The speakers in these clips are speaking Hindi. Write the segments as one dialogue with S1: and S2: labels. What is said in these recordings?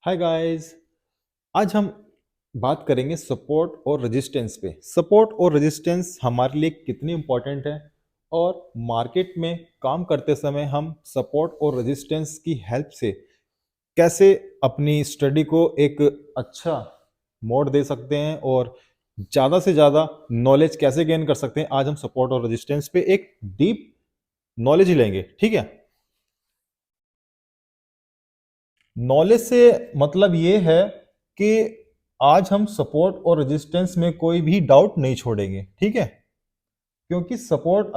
S1: Hi guys. आज हम बात करेंगे सपोर्ट और रेजिस्टेंस पे। सपोर्ट और रेजिस्टेंस हमारे लिए कितनी इम्पोर्टेंट है और मार्केट में काम करते समय हम सपोर्ट और रेजिस्टेंस की हेल्प से कैसे अपनी स्टडी को एक अच्छा मोड़ दे सकते हैं और ज़्यादा से ज़्यादा नॉलेज कैसे गेन कर सकते हैं। आज हम सपोर्ट और रेजिस्टेंस पे एक डीप नॉलेज ही लेंगे, ठीक है। नॉलेज से मतलब ये है कि आज हम सपोर्ट और रेजिस्टेंस में कोई भी डाउट नहीं छोड़ेंगे, ठीक है। क्योंकि सपोर्ट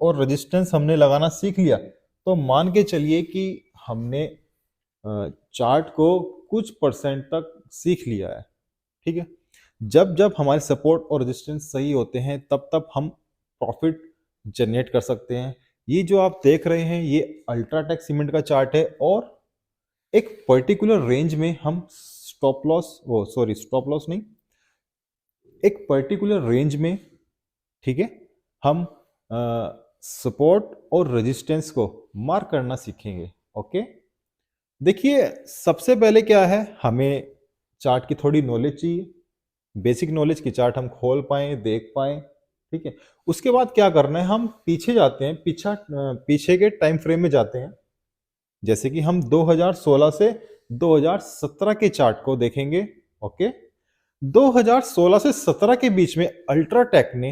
S1: और रेजिस्टेंस हमने लगाना सीख लिया तो मान के चलिए कि हमने चार्ट को कुछ परसेंट तक सीख लिया है, ठीक है। जब जब हमारे सपोर्ट और रेजिस्टेंस सही होते हैं तब तब हम प्रॉफिट जनरेट कर सकते हैं। ये जो आप देख रहे हैं ये अल्ट्राटेक सीमेंट का चार्ट है और एक पर्टिकुलर रेंज में हम स्टॉप लॉस नहीं, एक पर्टिकुलर रेंज में, ठीक है, हम सपोर्ट और रेजिस्टेंस को मार्क करना सीखेंगे। ओके, देखिए सबसे पहले क्या है, हमें चार्ट की थोड़ी नॉलेज चाहिए, बेसिक नॉलेज की चार्ट हम खोल पाए देख पाए, ठीक है। उसके बाद क्या करना है, हम पीछे जाते हैं, पीछे के टाइम फ्रेम में जाते हैं। जैसे कि हम 2016 से 2017 के चार्ट को देखेंगे। ओके, 2016 से 17 के बीच में अल्ट्राटेक ने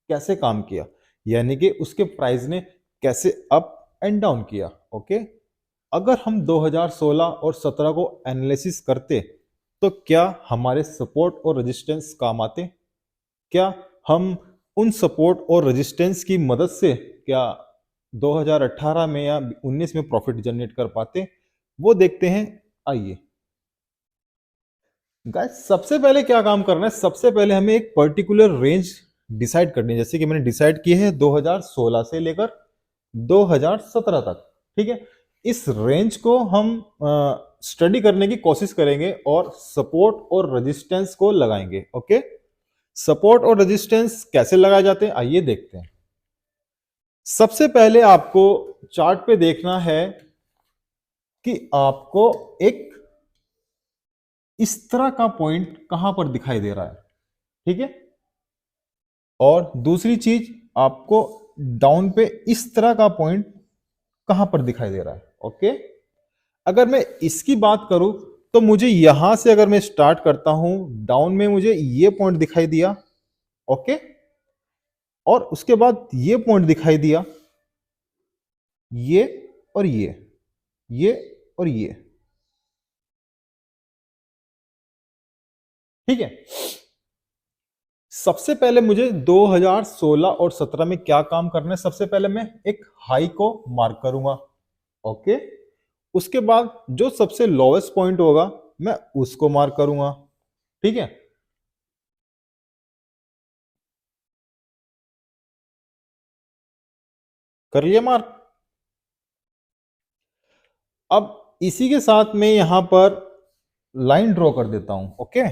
S1: कैसे काम किया, यानी कि उसके प्राइस ने कैसे अप एंड डाउन किया। ओके, अगर हम 2016 और 17 को एनालिसिस करते तो क्या हमारे सपोर्ट और रेजिस्टेंस काम आते, क्या हम उन सपोर्ट और रेजिस्टेंस की मदद से क्या 2018 में या 19 में प्रॉफिट जनरेट कर पाते, वो देखते हैं। आइए गाइस, सबसे पहले क्या काम करना है, सबसे पहले हमें एक पर्टिकुलर रेंज डिसाइड करनी है। जैसे कि मैंने डिसाइड की है 2016 से लेकर 2017 तक, ठीक है। इस रेंज को हम स्टडी करने की कोशिश करेंगे और सपोर्ट और रेजिस्टेंस को लगाएंगे। ओके, सपोर्ट और रेजिस्टेंस कैसे लगाए जाते हैं आइए देखते हैं। सबसे पहले आपको चार्ट पे देखना है कि आपको एक इस तरह का पॉइंट कहां पर दिखाई दे रहा है, ठीक है। और दूसरी चीज, आपको डाउन पे इस तरह का पॉइंट कहां पर दिखाई दे रहा है। ओके, अगर मैं इसकी बात करूं तो मुझे यहां से अगर मैं स्टार्ट करता हूं, डाउन में मुझे ये पॉइंट दिखाई दिया। ओके, और उसके बाद ये पॉइंट दिखाई दिया, ये और ये और ये, ठीक है। सबसे पहले मुझे 2016 और 17 में क्या काम करना है, सबसे पहले मैं एक हाई को मार्क करूंगा। ओके, उसके बाद जो सबसे लोवेस्ट पॉइंट होगा मैं उसको मार्क करूंगा, ठीक है। कर लिया मार्क। अब इसी के साथ मैं यहां पर लाइन ड्रॉ कर देता हूं। ओके,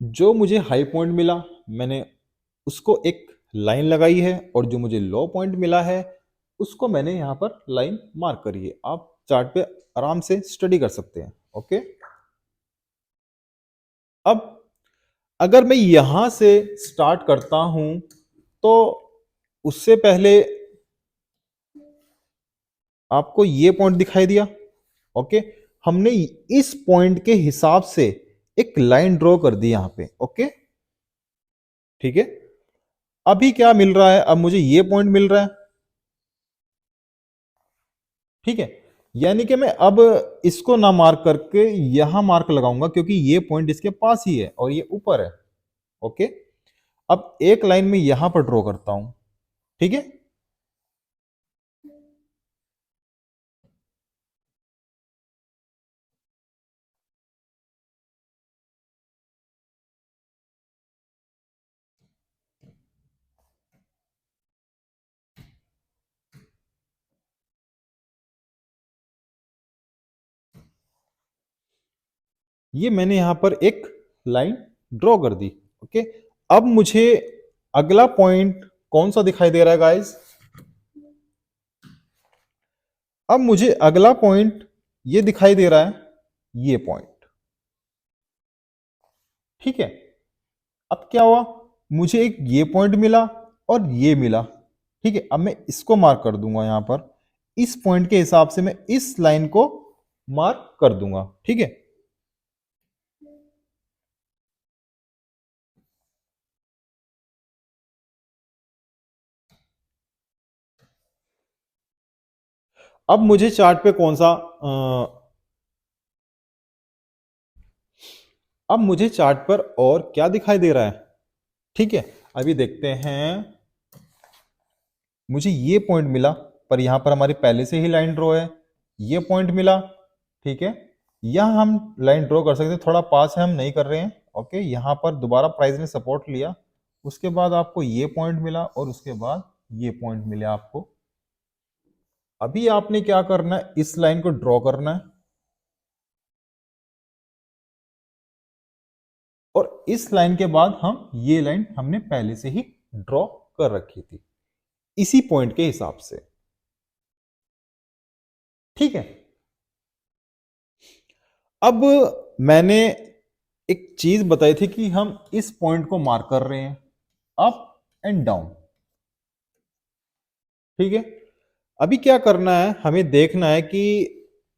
S1: जो मुझे हाई पॉइंट मिला मैंने उसको एक लाइन लगाई है और जो मुझे लो पॉइंट मिला है उसको मैंने यहां पर लाइन मार्क करी है। आप चार्ट पे आराम से स्टडी कर सकते हैं। ओके, अब अगर मैं यहां से स्टार्ट करता हूं तो उससे पहले आपको ये पॉइंट दिखाई दिया। ओके, हमने इस पॉइंट के हिसाब से एक लाइन ड्रॉ कर दी यहां पे। ओके, ठीक है। अभी क्या मिल रहा है, अब मुझे ये पॉइंट मिल रहा है, ठीक है। यानी कि मैं अब इसको ना मार्क करके यहां मार्क लगाऊंगा, क्योंकि ये पॉइंट इसके पास ही है और ये ऊपर है। ओके, अब एक लाइन में यहां पर ड्रॉ करता हूं। ठीक है, ये मैंने यहां पर एक लाइन ड्रॉ कर दी। ओके, अब मुझे अगला पॉइंट कौन सा दिखाई दे रहा है गाइस? अब मुझे अगला पॉइंट ये दिखाई दे रहा है, ये पॉइंट। ठीक है, अब क्या हुआ, मुझे एक ये पॉइंट मिला और ये मिला। ठीक है, अब मैं इसको मार्क कर दूंगा यहां पर, इस पॉइंट के हिसाब से मैं इस लाइन को मार्क कर दूंगा। ठीक है, अब मुझे चार्ट पे कौन सा अब मुझे चार्ट पर और क्या दिखाई दे रहा है? ठीक है, अभी देखते हैं। मुझे ये पॉइंट मिला, पर यहां पर हमारी पहले से ही लाइन ड्रॉ है। ये पॉइंट मिला। ठीक है, यहां हम लाइन ड्रॉ कर सकते हैं, थोड़ा पास है, हम नहीं कर रहे हैं। ओके, यहां पर दोबारा प्राइस ने सपोर्ट लिया, उसके बाद आपको ये पॉइंट मिला और उसके बाद ये पॉइंट मिले आपको। अभी आपने क्या करना है, इस लाइन को ड्रॉ करना है, और इस लाइन के बाद हम ये लाइन हमने पहले से ही ड्रॉ कर रखी थी इसी पॉइंट के हिसाब से। ठीक है, अब मैंने एक चीज बताई थी कि हम इस पॉइंट को मार्क कर रहे हैं, अप एंड डाउन। ठीक है, अभी क्या करना है, हमें देखना है कि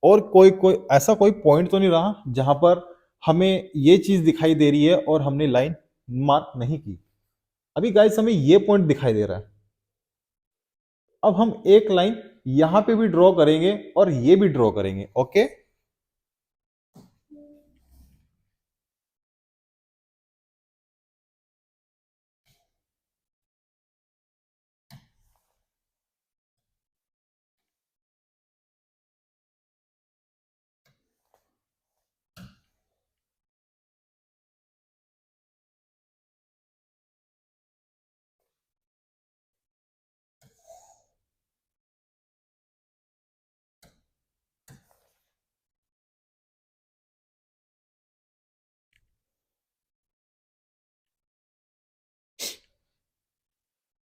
S1: और कोई कोई ऐसा कोई पॉइंट तो नहीं रहा जहां पर हमें ये चीज दिखाई दे रही है और हमने लाइन मार्क नहीं की। अभी गाइस हमें ये पॉइंट दिखाई दे रहा है, अब हम एक लाइन यहां पे भी ड्रॉ करेंगे और ये भी ड्रॉ करेंगे। ओके,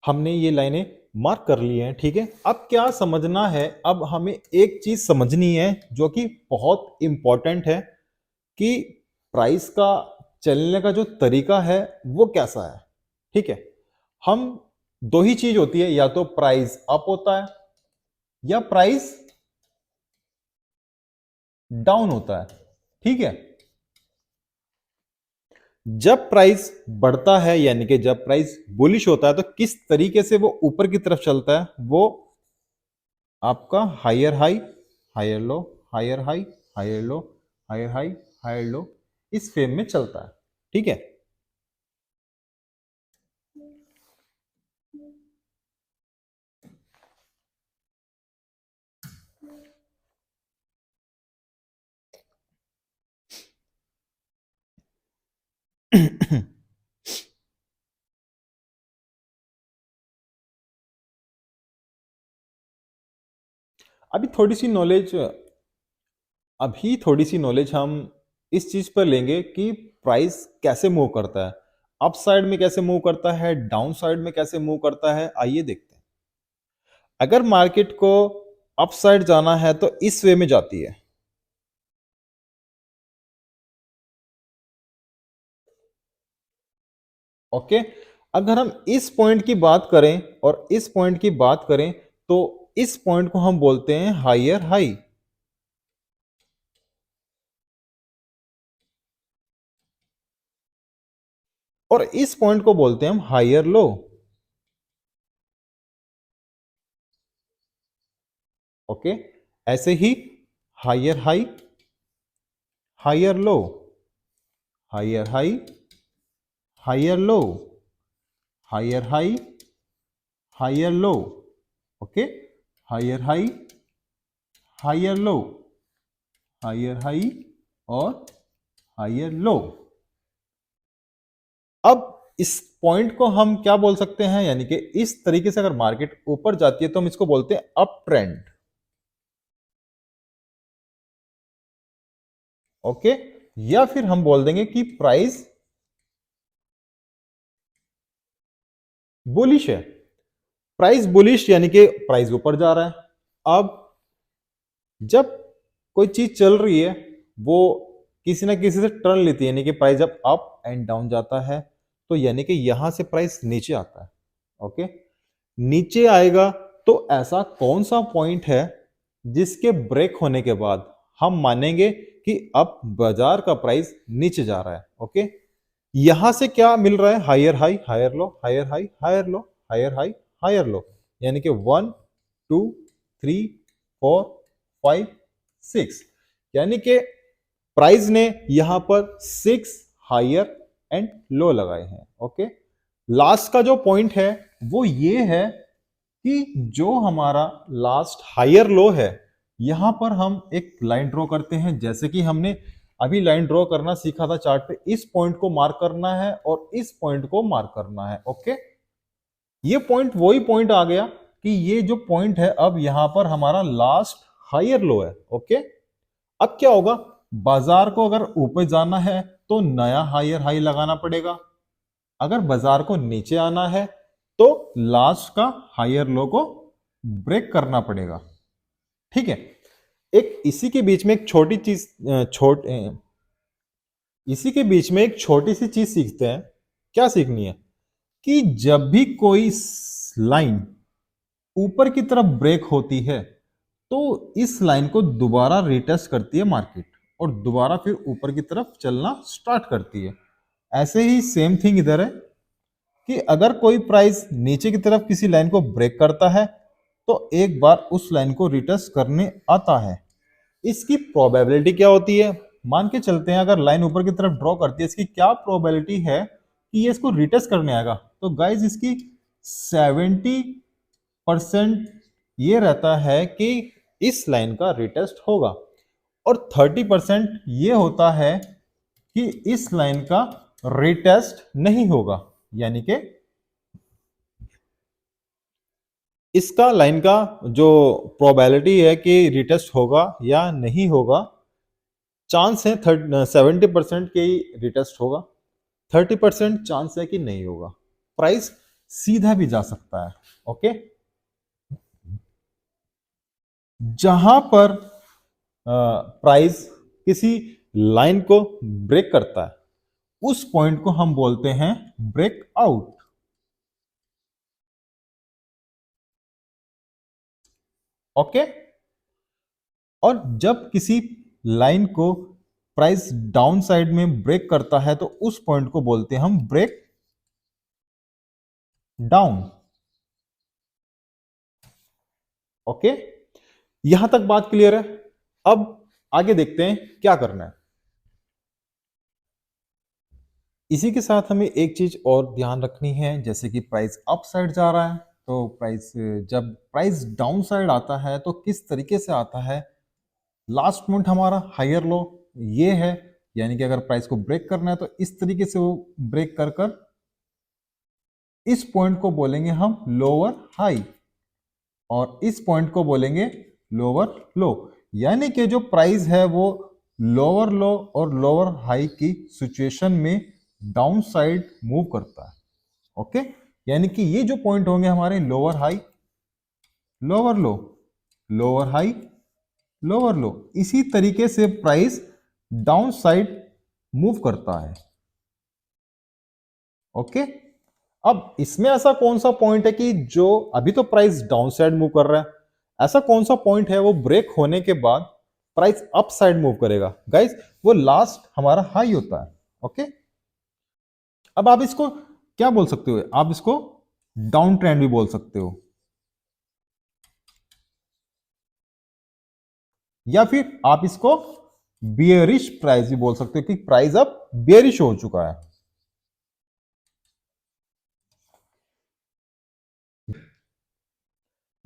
S1: हमने ये लाइनें मार्क कर ली हैं। ठीक है, अब क्या समझना है, अब हमें एक चीज समझनी है जो कि बहुत इंपॉर्टेंट है, कि प्राइस का चलने का जो तरीका है वो कैसा है। ठीक है, हम दो ही चीज होती है, या तो प्राइस अप होता है या प्राइस डाउन होता है। ठीक है, जब प्राइस बढ़ता है यानी कि जब प्राइस बुलिश होता है तो किस तरीके से वो ऊपर की तरफ चलता है, वो आपका higher high, higher low, higher high, higher low, higher high, higher low, इस फ्रेम में चलता है। ठीक है, अभी थोड़ी सी नॉलेज अभी थोड़ी सी नॉलेज हम इस चीज पर लेंगे कि प्राइस कैसे मूव करता है, अप साइड में कैसे मूव करता है, डाउन साइड में कैसे मूव करता है। आइए देखते हैं। अगर मार्केट को अप साइड जाना है तो इस वे में जाती है। ओके, अगर हम इस पॉइंट की बात करें और इस पॉइंट की बात करें तो इस पॉइंट को हम बोलते हैं हायर हाई, और इस पॉइंट को बोलते हैं हम हायर लो। ओके, ऐसे ही higher high, higher low, higher high, higher low, higher high, higher low, okay, higher high, higher low, higher high और हायर लो। अब इस पॉइंट को हम क्या बोल सकते हैं, यानी कि इस तरीके से अगर मार्केट ऊपर जाती है तो हम इसको बोलते हैं अप ट्रेंड, ओके। या फिर हम बोल देंगे कि प्राइस बुलिश है, प्राइस बुलिश यानी कि प्राइस ऊपर जा रहा है। अब जब कोई चीज चल रही है वो किसी ना किसी से टर्न लेती है, यानी कि प्राइस जब अप एंड डाउन जाता है तो यानी कि यहां से प्राइस नीचे आता है, ओके। नीचे आएगा तो ऐसा कौन सा पॉइंट है जिसके ब्रेक होने के बाद हम मानेंगे कि अब बाजार का प्राइस नीचे जा रहा है, ओके। यहां से क्या मिल रहा है, higher high, higher low, higher high, higher low, higher high, higher low, यानी कि 1 2 3 4 5 6, यानी कि प्राइस ने यहां पर 6 हायर एंड लो लगाए हैं, ओके। लास्ट का जो पॉइंट है वो ये है कि जो हमारा लास्ट हायर लो है, यहां पर हम एक लाइन ड्रॉ करते हैं, जैसे कि हमने अभी लाइन ड्रॉ करना सीखा था चार्ट पे। इस पॉइंट को मार्क करना है और इस पॉइंट को मार्क करना है, ओके। ये पॉइंट वही पॉइंट आ गया कि ये जो पॉइंट है अब यहां पर हमारा लास्ट हायर लो है, ओके। अब क्या होगा, बाजार को अगर ऊपर जाना है तो नया हायर हाई लगाना पड़ेगा, अगर बाजार को नीचे आना है तो लास्ट का हायर लो को ब्रेक करना पड़ेगा, ठीक है। एक इसी के बीच में एक छोटी चीज इसी के बीच में एक छोटी सी चीज सीखते हैं। क्या सीखनी है कि जब भी कोई लाइन ऊपर की तरफ ब्रेक होती है तो इस लाइन को दोबारा रिटेस्ट करती है मार्केट और दोबारा फिर ऊपर की तरफ चलना स्टार्ट करती है। ऐसे ही सेम थिंग इधर है कि अगर कोई प्राइस नीचे की तरफ किसी लाइन को ब्रेक करता है तो एक बार उस लाइन को रिटेस्ट करने आता है। इसकी प्रोबेबिलिटी क्या होती है, मान के चलते हैं अगर लाइन ऊपर की तरफ ड्रॉ करती है, इसकी क्या प्रोबेबिलिटी है कि ये इसको रिटेस्ट करने आएगा, तो गाइज इसकी 70% ये रहता है कि इस लाइन का रिटेस्ट होगा और 30% ये होता है कि इस लाइन का रिटेस्ट नहीं होगा, यानी कि इसका लाइन का जो प्रोबेबिलिटी है कि रिटेस्ट होगा या नहीं होगा, चांस है 70% के ही रिटेस्ट होगा, 30% चांस है कि नहीं होगा। प्राइस सीधा भी जा सकता है, ओके। जहां पर प्राइस किसी लाइन को ब्रेक करता है उस पॉइंट को हम बोलते हैं ब्रेकआउट, ओके। और जब किसी लाइन को प्राइस डाउन साइड में ब्रेक करता है तो उस पॉइंट को बोलते हैं हम ब्रेक डाउन, ओके। यहां तक बात क्लियर है। अब आगे देखते हैं क्या करना है। इसी के साथ हमें एक चीज और ध्यान रखनी है, जैसे कि प्राइस अप साइड जा रहा है तो प्राइस, जब प्राइस डाउन साइड आता है तो किस तरीके से आता है। लास्ट पॉइंट हमारा हायर लो ये है, यानी कि अगर प्राइस को ब्रेक करना है तो इस तरीके से वो ब्रेक कर कर इस पॉइंट को बोलेंगे हम लोअर हाई और इस पॉइंट को बोलेंगे लोअर लो, यानी कि जो प्राइस है वो लोअर लो और लोअर हाई की सिचुएशन में डाउन साइड मूव करता है, ओके। यानी कि ये जो पॉइंट होंगे हमारे लोअर हाई, लोअर लो, लोअर हाई, लोअर लो, इसी तरीके से प्राइस डाउन साइड मूव करता है, ओके। अब इसमें ऐसा कौन सा पॉइंट है कि जो अभी तो प्राइस डाउन साइड मूव कर रहा है, ऐसा कौन सा पॉइंट है वो ब्रेक होने के बाद प्राइस अप साइड मूव करेगा, गाइस वो लास्ट हमारा हाई होता है, ओके। अब आप इसको क्या बोल सकते हो, आप इसको डाउन ट्रेंड भी बोल सकते हो, या फिर आप इसको बियरिश प्राइस भी बोल सकते हो कि प्राइस अब बियरिश हो चुका है।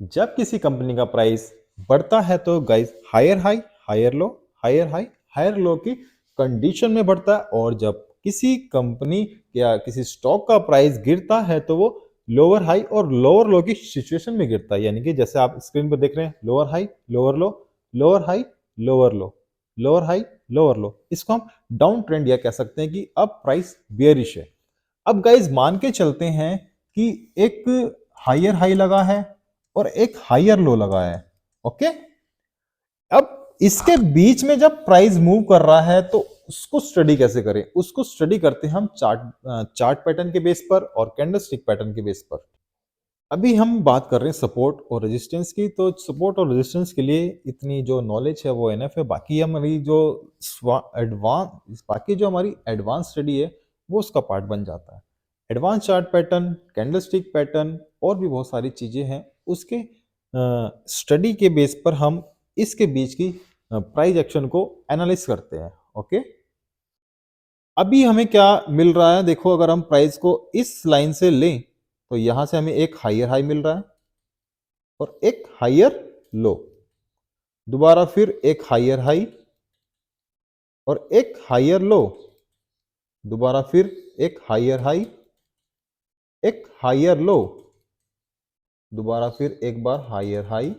S1: जब किसी कंपनी का प्राइस बढ़ता है तो guys higher high, higher low, higher high, higher low की कंडीशन में बढ़ता है। और जब किसी कंपनी या किसी स्टॉक का प्राइस गिरता है तो वो लोअर हाई और लोअर लो की सिचुएशन में गिरता है। यानी कि जैसे आप स्क्रीन पर देख रहे हैं, लोअर हाई, लोअर लो, लोअर हाई, लोअर लो, लोअर हाई, लोअर लो, इसको हम डाउन ट्रेंड या कह सकते हैं कि अब प्राइस बियरिश है। अब गाइज मान के चलते हैं कि एक हायर हाई लगा है और एक हायर लो लगा है। ओके, अब इसके बीच में जब प्राइस मूव कर रहा है तो उसको स्टडी कैसे करें? उसको स्टडी करते हैं हम चार्ट पैटर्न के बेस पर और कैंडलस्टिक पैटर्न के बेस पर। अभी हम बात कर रहे हैं सपोर्ट और रेजिस्टेंस की। तो सपोर्ट और रेजिस्टेंस के लिए इतनी जो नॉलेज है वो एनफ है। बाकी जो हमारी एडवांस स्टडी है वो उसका पार्ट बन जाता है। Advance chart pattern, candlestick pattern और भी बहुत सारी चीजें हैं, उसके स्टडी के बेस पर हम इसके बीच की प्राइस एक्शन को एनालाइज करते हैं। ओके, अभी हमें क्या मिल रहा है? देखो, अगर हम प्राइस को इस लाइन से लें तो यहां से हमें एक हायर हाई मिल रहा है और एक हायर लो, दोबारा फिर एक हायर हाई और एक हायर लो, दोबारा फिर एक हायर हाई, एक हायर लो, दोबारा फिर एक बार हायर हाई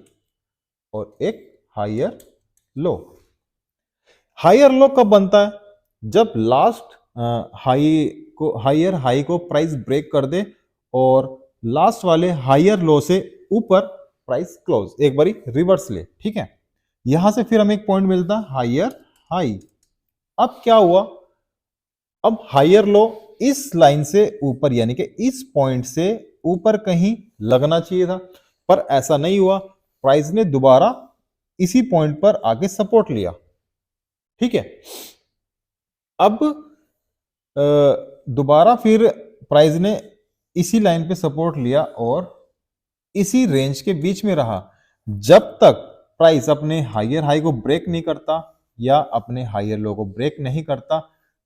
S1: और एक हायर लो। हायर लो कब बनता है? जब लास्ट हायर हाई को प्राइस ब्रेक कर दे और लास्ट वाले हायर लो से ऊपर प्राइस क्लोज एक बारी रिवर्स ले। ठीक है, यहां से फिर हमें एक पॉइंट मिलता है हायर हाई। अब क्या हुआ? अब हायर लो इस लाइन से ऊपर यानी कि इस पॉइंट से ऊपर कहीं लगना चाहिए था, पर ऐसा नहीं हुआ। प्राइस ने दोबारा इसी पॉइंट पर आके सपोर्ट लिया। ठीक है, अब दोबारा फिर प्राइस ने इसी लाइन पे सपोर्ट लिया और इसी रेंज के बीच में रहा जब तक प्राइस अपने हायर हाई को ब्रेक नहीं करता या अपने हायर लो को ब्रेक नहीं करता।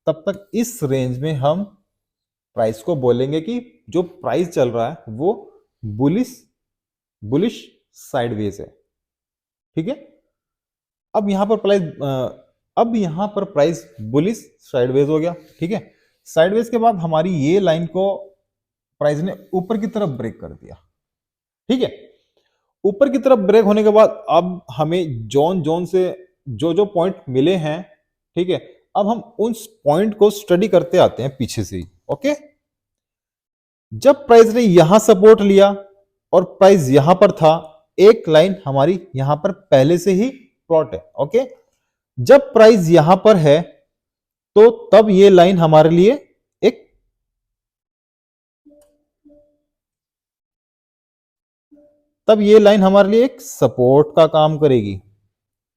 S1: तब तक इस रेंज में हम प्राइस को बोलेंगे कि जो प्राइस चल रहा है वो बुलिश बुलिश साइडवेज है। ठीक है, अब यहां पर प्राइस बुलिश साइडवेज हो गया। ठीक है, साइडवेज के बाद हमारी ये लाइन को प्राइस ने ऊपर की तरफ ब्रेक कर दिया। ठीक है, ऊपर की तरफ ब्रेक होने के बाद अब हमें जोन जोन से जो जो पॉइंट मिले हैं, ठीक है, अब हम उन पॉइंट को स्टडी करते आते हैं पीछे से ही। ओके, जब प्राइस ने यहां सपोर्ट लिया और प्राइस यहां पर था, एक लाइन हमारी यहां पर पहले से ही प्लॉट है। ओके, जब प्राइस यहां पर है तो तब ये लाइन हमारे लिए एक सपोर्ट का काम करेगी।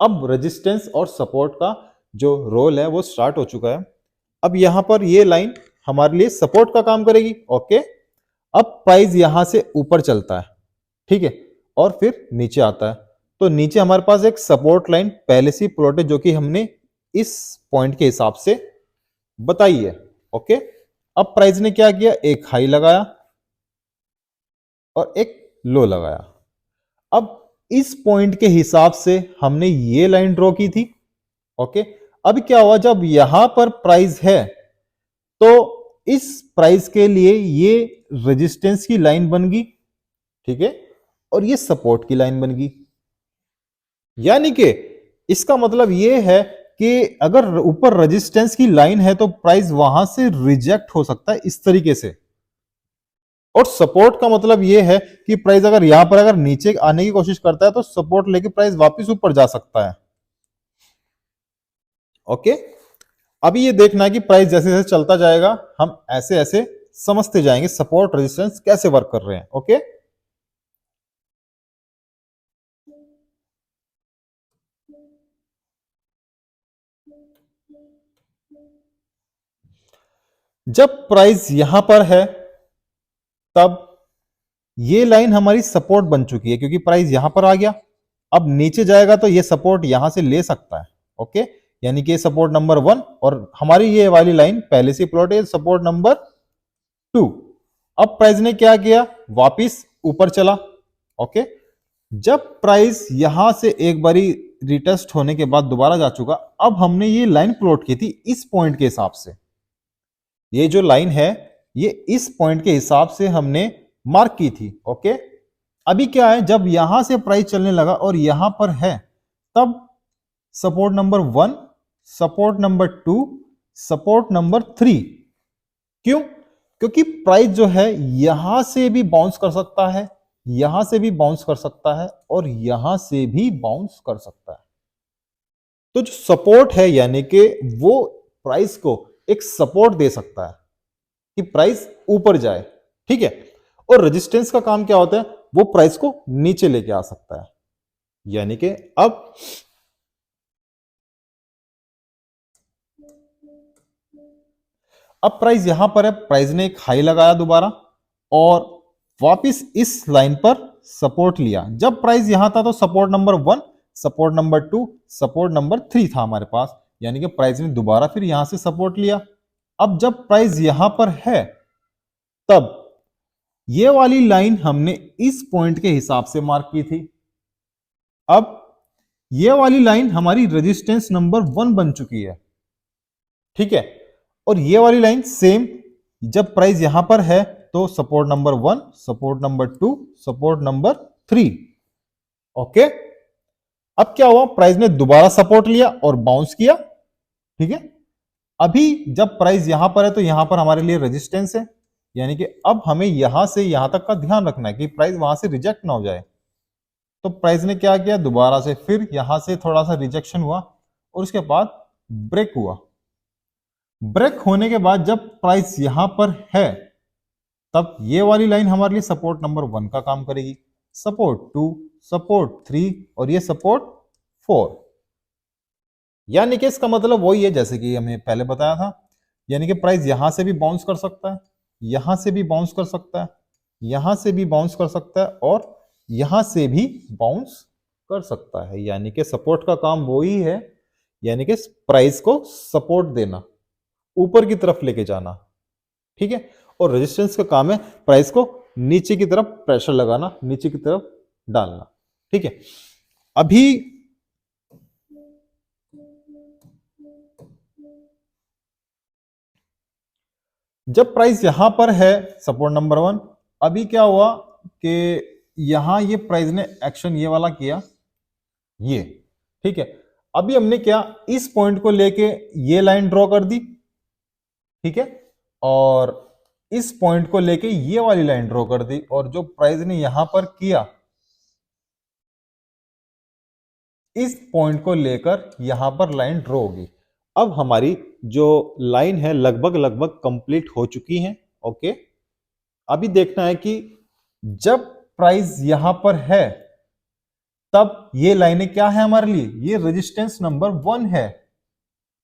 S1: अब रेजिस्टेंस और सपोर्ट का जो रोल है वो स्टार्ट हो चुका है। अब यहां पर ये लाइन हमारे लिए सपोर्ट का काम करेगी। ओके, अब प्राइस यहां से ऊपर चलता है, ठीक है, और फिर नीचे आता है। तो नीचे हमारे पास एक सपोर्ट लाइन पहले से प्लॉट है जो कि हमने इस पॉइंट के हिसाब से बताई है। ओके, अब प्राइस ने क्या किया? एक हाई लगाया और एक लो लगाया। अब इस पॉइंट के हिसाब से हमने ये लाइन ड्रॉ की थी। ओके, अब क्या हुआ? जब यहां पर प्राइस है तो इस प्राइस के लिए ये रेजिस्टेंस की लाइन बन गई। ठीक है, और ये सपोर्ट की लाइन बन गई। यानी कि इसका मतलब ये है कि अगर ऊपर रेजिस्टेंस की लाइन है तो प्राइस वहां से रिजेक्ट हो सकता है इस तरीके से। और सपोर्ट का मतलब यह है कि प्राइस अगर यहां पर अगर नीचे आने की कोशिश करता है तो सपोर्ट लेके प्राइस वापस ऊपर जा सकता है। ओके, अभी ये देखना है कि प्राइस जैसे जैसे चलता जाएगा हम ऐसे ऐसे समझते जाएंगे सपोर्ट रेजिस्टेंस कैसे वर्क कर रहे हैं। ओके, जब प्राइस यहां पर है तब ये लाइन हमारी सपोर्ट बन चुकी है क्योंकि प्राइस यहां पर आ गया। अब नीचे जाएगा तो ये सपोर्ट यहां से ले सकता है। ओके, यानी कि सपोर्ट नंबर 1 और हमारी ये वाली लाइन पहले से प्लॉट है सपोर्ट नंबर 2। अब प्राइस ने क्या किया, वापिस ऊपर चला। ओके, जब प्राइस यहां से एक बारी रिटेस्ट होने के बाद दोबारा जा चुका, अब हमने ये लाइन प्लॉट की थी इस पॉइंट के हिसाब से। ये जो लाइन है ये इस पॉइंट के हिसाब से हमने मार्क की थी। ओके, अभी क्या है, जब यहां से प्राइस चलने लगा और यहां पर है, तब support number 1, support number 2, support number 3। क्यों? क्योंकि प्राइस जो है यहां से भी बाउंस कर सकता है, यहां से भी बाउंस कर सकता है और यहां से भी बाउंस कर सकता है। तो जो सपोर्ट है यानी कि वो प्राइस को एक सपोर्ट दे सकता है कि प्राइस ऊपर जाए। ठीक है, और रेजिस्टेंस का काम क्या होता है, वो प्राइस को नीचे लेके आ सकता है। यानी कि अब प्राइस यहां पर है, प्राइस ने एक हाई लगाया दोबारा और वापस इस लाइन पर सपोर्ट लिया। जब प्राइस यहां था तो support number 1, support number 2, support number 3 था हमारे पास, यानी कि प्राइस ने दोबारा फिर यहां से सपोर्ट लिया। अब जब प्राइस यहां पर है, तब ये वाली लाइन हमने इस पॉइंट के हिसाब से मार्क की थी। अब ये वाली लाइन हमारी रेजिस्टेंस नंबर 1 बन चुकी है। ठीक है, और ये वाली लाइन सेम, जब प्राइस यहां पर है तो support number 1, support number 2, support number 3। Okay, अब क्या हुआ, प्राइस ने दोबारा सपोर्ट लिया और बाउंस किया। ठीक है, अभी जब प्राइस यहां पर है तो यहां पर हमारे लिए रेजिस्टेंस है, यानी कि अब हमें यहां से यहां तक का ध्यान रखना है कि प्राइस वहां से रिजेक्ट ना हो जाए। तो प्राइस ने क्या किया, दोबारा से फिर यहां से थोड़ा सा रिजेक्शन हुआ और उसके बाद ब्रेक हुआ। ब्रेक होने के बाद जब प्राइस यहां पर है, तब ये वाली लाइन हमारे लिए सपोर्ट नंबर 1 का काम करेगी, सपोर्ट 2, सपोर्ट 3 और ये सपोर्ट 4। यानी कि इसका मतलब वही है जैसे कि हमें पहले बताया था, यानी कि प्राइस यहां से भी बाउंस कर सकता है, यहां से भी बाउंस कर सकता है, यहां से भी बाउंस कर सकता है और यहां से भी बाउंस कर सकता है। यानी कि सपोर्ट का काम वही है, यानी कि प्राइस को सपोर्ट देना, ऊपर की तरफ लेके जाना। ठीक है, और रेजिस्टेंस का काम है प्राइस को नीचे की तरफ प्रेशर लगाना, नीचे की तरफ डालना। ठीक है, अभी जब प्राइस यहां पर है सपोर्ट नंबर 1, अभी क्या हुआ कि यहां ये प्राइस ने एक्शन ये वाला किया, ये। ठीक है, अभी हमने क्या, इस पॉइंट को लेके ये लाइन ड्रॉ कर दी। ठीक है, और इस पॉइंट को लेके ये वाली लाइन ड्रॉ कर दी और जो प्राइस ने यहां पर किया, इस पॉइंट को लेकर यहां पर लाइन ड्रॉ होगी। अब हमारी जो लाइन है लगभग लगभग कंप्लीट हो चुकी है। ओके, अभी देखना है कि जब प्राइस यहां पर है, तब ये लाइनें क्या है हमारे लिए, ये रेजिस्टेंस नंबर 1 है।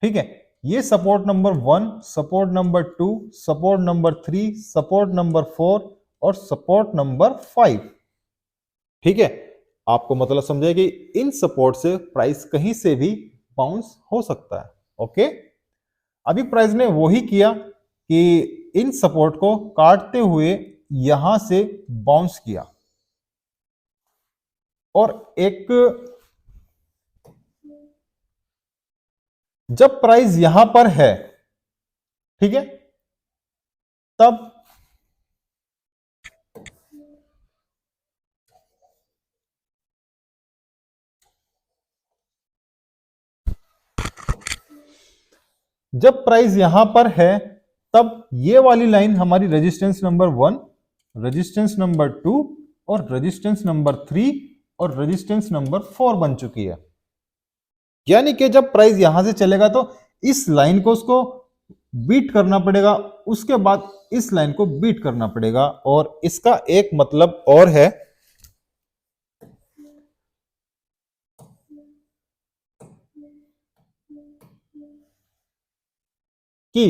S1: ठीक है, ये support number 1, support number 2, support number 3, support number 4 और सपोर्ट नंबर 5। ठीक है, आपको मतलब समझे कि इन सपोर्ट से प्राइस कहीं से भी बाउंस हो सकता है। ओके, अभी प्राइस ने वही किया कि इन सपोर्ट को काटते हुए यहां से बाउंस किया और एक, जब प्राइस यहां पर है, ठीक है, तब जब प्राइस यहां पर है, तब ये वाली लाइन हमारी रेजिस्टेंस नंबर 1, रेजिस्टेंस नंबर 2 और रेजिस्टेंस नंबर 3 और रेजिस्टेंस नंबर 4 बन चुकी है। यानी कि जब प्राइस यहां से चलेगा तो इस लाइन को उसको बीट करना पड़ेगा, उसके बाद इस लाइन को बीट करना पड़ेगा। और इसका एक मतलब और है कि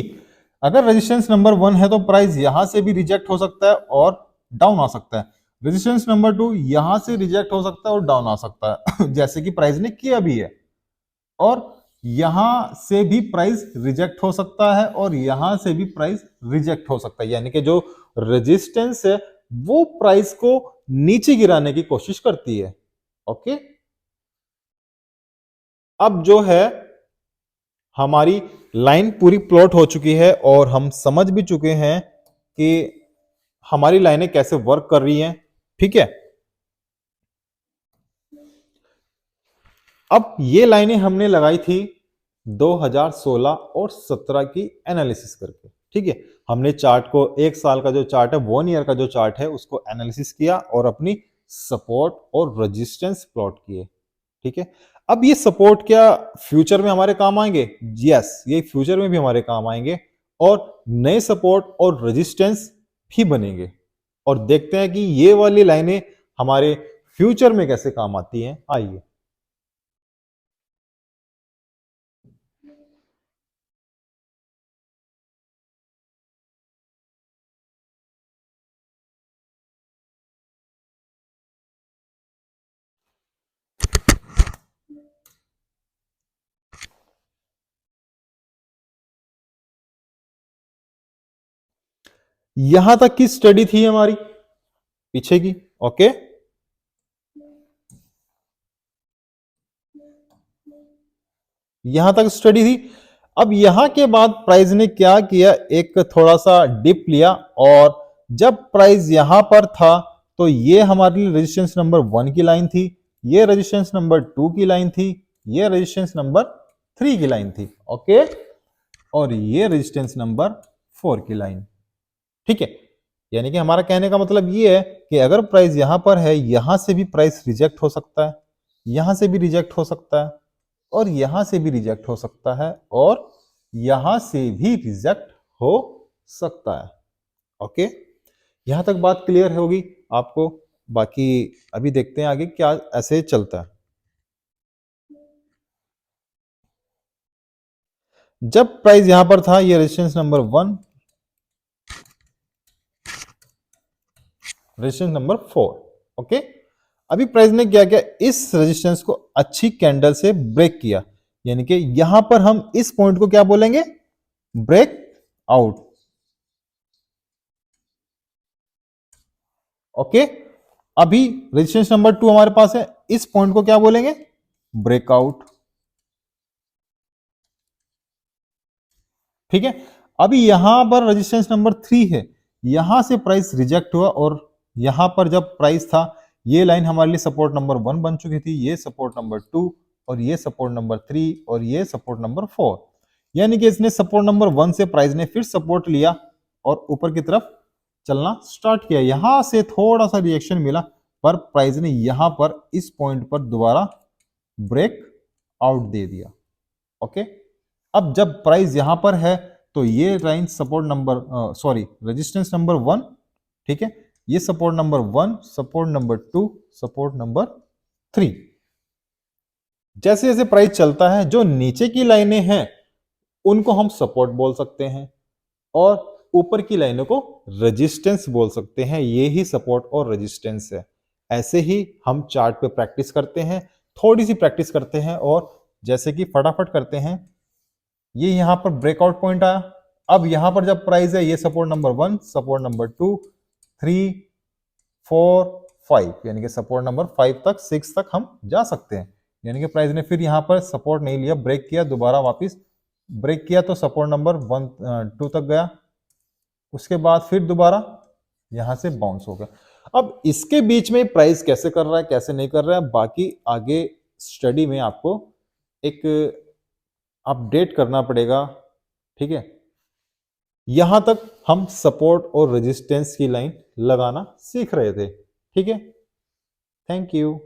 S1: अगर रेजिस्टेंस नंबर 1 है तो प्राइस यहां से भी रिजेक्ट हो सकता है और डाउन आ सकता है। रेजिस्टेंस नंबर 2 यहां से रिजेक्ट हो सकता है और डाउन आ सकता है जैसे कि प्राइस ने किया भी है, और यहां से भी प्राइस रिजेक्ट हो सकता है और यहां से भी प्राइस रिजेक्ट हो सकता है, यानी कि जो रेजिस्टेंस है वो प्राइस को नीचे गिराने की कोशिश करती है। ओके, अब जो है हमारी लाइन पूरी प्लॉट हो चुकी है और हम समझ भी चुके हैं कि हमारी लाइनें कैसे वर्क कर रही हैं। ठीक है, अब ये लाइनें हमने लगाई थी 2016 और 17 की एनालिसिस करके। ठीक है, हमने चार्ट को, एक साल का जो चार्ट है, 1 ईयर का जो चार्ट है, उसको एनालिसिस किया और अपनी सपोर्ट और रेजिस्टेंस प्लॉट किए। ठीक है, अब ये सपोर्ट क्या फ्यूचर में हमारे काम आएंगे? यस, ये फ्यूचर में भी हमारे काम आएंगे और नए सपोर्ट और रेजिस्टेंस भी बनेंगे, और देखते हैं कि ये वाली लाइनें हमारे फ्यूचर में कैसे काम आती हैं। आइए, यहां तक की स्टडी थी हमारी पीछे की। ओके, यहां तक स्टडी थी। अब यहां के बाद प्राइस ने क्या किया, एक थोड़ा सा डिप लिया, और जब प्राइस यहां पर था तो ये हमारे लिए रेजिस्टेंस नंबर 1 की लाइन थी, ये रेजिस्टेंस नंबर 2 की लाइन थी, ये रेजिस्टेंस नंबर 3 की लाइन थी। ओके, और ये रेजिस्टेंस नंबर 4 की लाइन। ठीक है, यानी कि हमारा कहने का मतलब ये है कि अगर प्राइस यहां पर है, यहां से भी प्राइस रिजेक्ट हो सकता है, यहां से भी रिजेक्ट हो सकता है, और यहां से भी रिजेक्ट हो सकता है, और यहां से भी रिजेक्ट हो सकता है। ओके, यहां तक बात क्लियर होगी आपको? बाकी अभी देखते हैं आगे क्या ऐसे चलता है। जब प्राइस यहां पर था, ये resistance number 1, resistance number 4। Okay, अभी प्राइस ने क्या किया, इस रेजिस्टेंस को अच्छी कैंडल से ब्रेक किया, यानी कि यहां पर हम इस पॉइंट को क्या बोलेंगे, ब्रेक आउट। ओके, अभी रेजिस्टेंस नंबर 2 हमारे पास है, इस पॉइंट को क्या बोलेंगे, ब्रेकआउट। ठीक है, अभी यहां पर रेजिस्टेंस नंबर 3 है, यहां से प्राइस रिजेक्ट हुआ, और यहां पर जब प्राइस था, ये लाइन हमारे लिए सपोर्ट नंबर 1 बन चुकी थी, ये सपोर्ट नंबर 2, और ये सपोर्ट नंबर 3, और ये सपोर्ट नंबर 4। यानी कि इसने सपोर्ट नंबर 1 से प्राइस ने फिर सपोर्ट लिया और ऊपर की तरफ चलना स्टार्ट किया। यहां से थोड़ा सा रिएक्शन मिला, पर प्राइस ने यहां पर इस पॉइंट पर दोबारा ब्रेक आउट दे दिया। ओके, अब जब प्राइस यहां पर है तो ये line support number, sorry, resistance number 1। ठीक है, ये support number 1, support number 2, support number 3। जैसे जैसे प्राइस चलता है, जो नीचे की लाइनें हैं उनको हम सपोर्ट बोल सकते हैं, और ऊपर की लाइनों को रेजिस्टेंस बोल सकते हैं। ये ही सपोर्ट और रेजिस्टेंस है। ऐसे ही हम चार्ट पे प्रैक्टिस करते हैं, थोड़ी सी प्रैक्टिस करते हैं, और जैसे कि फटाफट करते हैं। ये यहां पर ब्रेकआउट पॉइंट आया, अब यहां पर जब प्राइस है, ये सपोर्ट नंबर 1, सपोर्ट नंबर 2, 3, 4, 5, यानी कि सपोर्ट नंबर 5 तक, 6 तक हम जा सकते हैं। यानी कि प्राइस ने फिर यहां पर सपोर्ट नहीं लिया, ब्रेक किया, दोबारा वापस ब्रेक किया, तो सपोर्ट नंबर 1, 2 तक गया, उसके बाद फिर दोबारा यहां से बाउंस हो गया। अब इसके बीच में प्राइस कैसे कर रहा है, कैसे नहीं कर रहा है, बाकी आगे स्टडी में आपको एक अपडेट करना पड़ेगा। ठीक है, यहां तक हम सपोर्ट और रेजिस्टेंस की लाइन लगाना सीख रहे थे। ठीक है, थैंक यू।